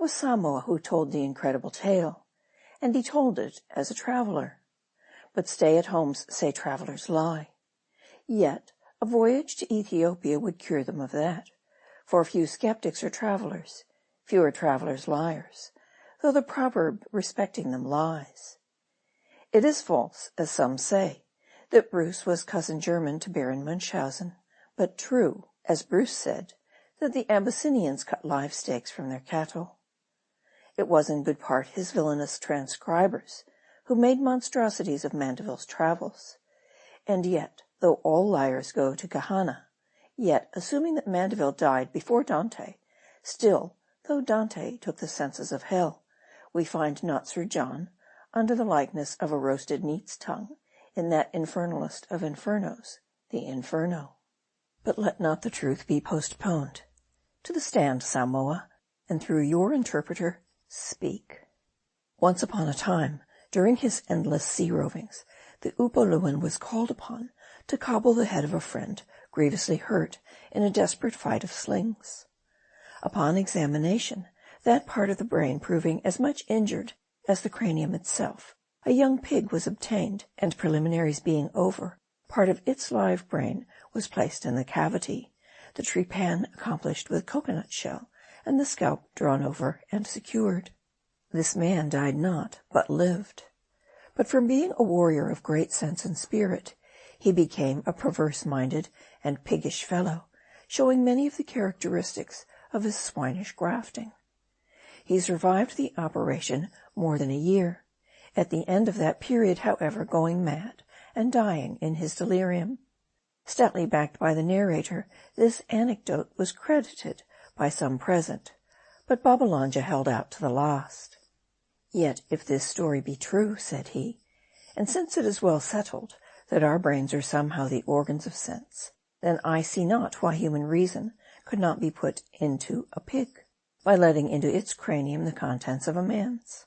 was Samoa who told the incredible tale, and he told it as a traveler. But stay-at-homes say travelers lie. Yet a voyage to Ethiopia would cure them of that, for few skeptics are travelers, fewer travelers liars, though the proverb respecting them lies. It is false, as some say, that Bruce was cousin german to Baron Munchausen, but true, as Bruce said, that the Abyssinians cut live steaks from their cattle. It was in good part his villainous transcribers who made monstrosities of Mandeville's travels. And yet, though all liars go to Gehenna, yet, assuming that Mandeville died before Dante, still, though Dante took the senses of hell, we find not Sir John, under the likeness of a roasted neat's tongue, in that infernalist of infernos, the Inferno. But let not the truth be postponed. To the stand, Samoa, and through your interpreter, speak. Once upon a time, during his endless sea rovings, the Upoluan was called upon to cobble the head of a friend grievously hurt in a desperate fight of slings. Upon examination, that part of the brain proving as much injured as the cranium itself, a young pig was obtained, and preliminaries being over, part of its live brain was placed in the cavity, the trepan accomplished with coconut shell, and the scalp drawn over and secured. This man died not, but lived. But from being a warrior of great sense and spirit, he became a perverse-minded and piggish fellow, showing many of the characteristics of his swinish grafting. He survived the operation more than a year, at the end of that period, however, going mad and dying in his delirium. Stoutly backed by the narrator, this anecdote was credited by some present, but Babbalanja held out to the last. Yet, if this story be true, said he, and since it is well settled that our brains are somehow the organs of sense, then I see not why human reason could not be put into a pig, by letting into its cranium the contents of a man's.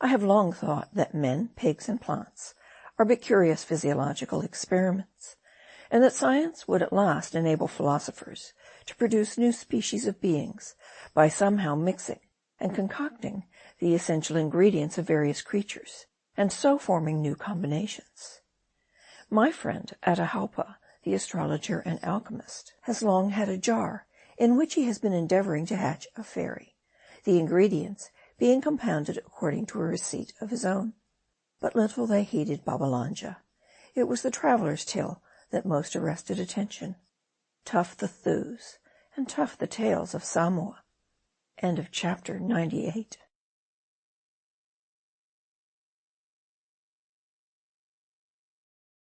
I have long thought that men, pigs, and plants are but curious physiological experiments, and that science would at last enable philosophers to produce new species of beings by somehow mixing and concocting the essential ingredients of various creatures, and so forming new combinations. My friend Atahalpa, the astrologer and alchemist, has long had a jar in which he has been endeavoring to hatch a fairy, the ingredients being compounded according to a receipt of his own. But little they heeded Babbalanja. It was the traveller's tale that most arrested attention. Tough the thews, and tough the tales of Samoa. End of chapter 98.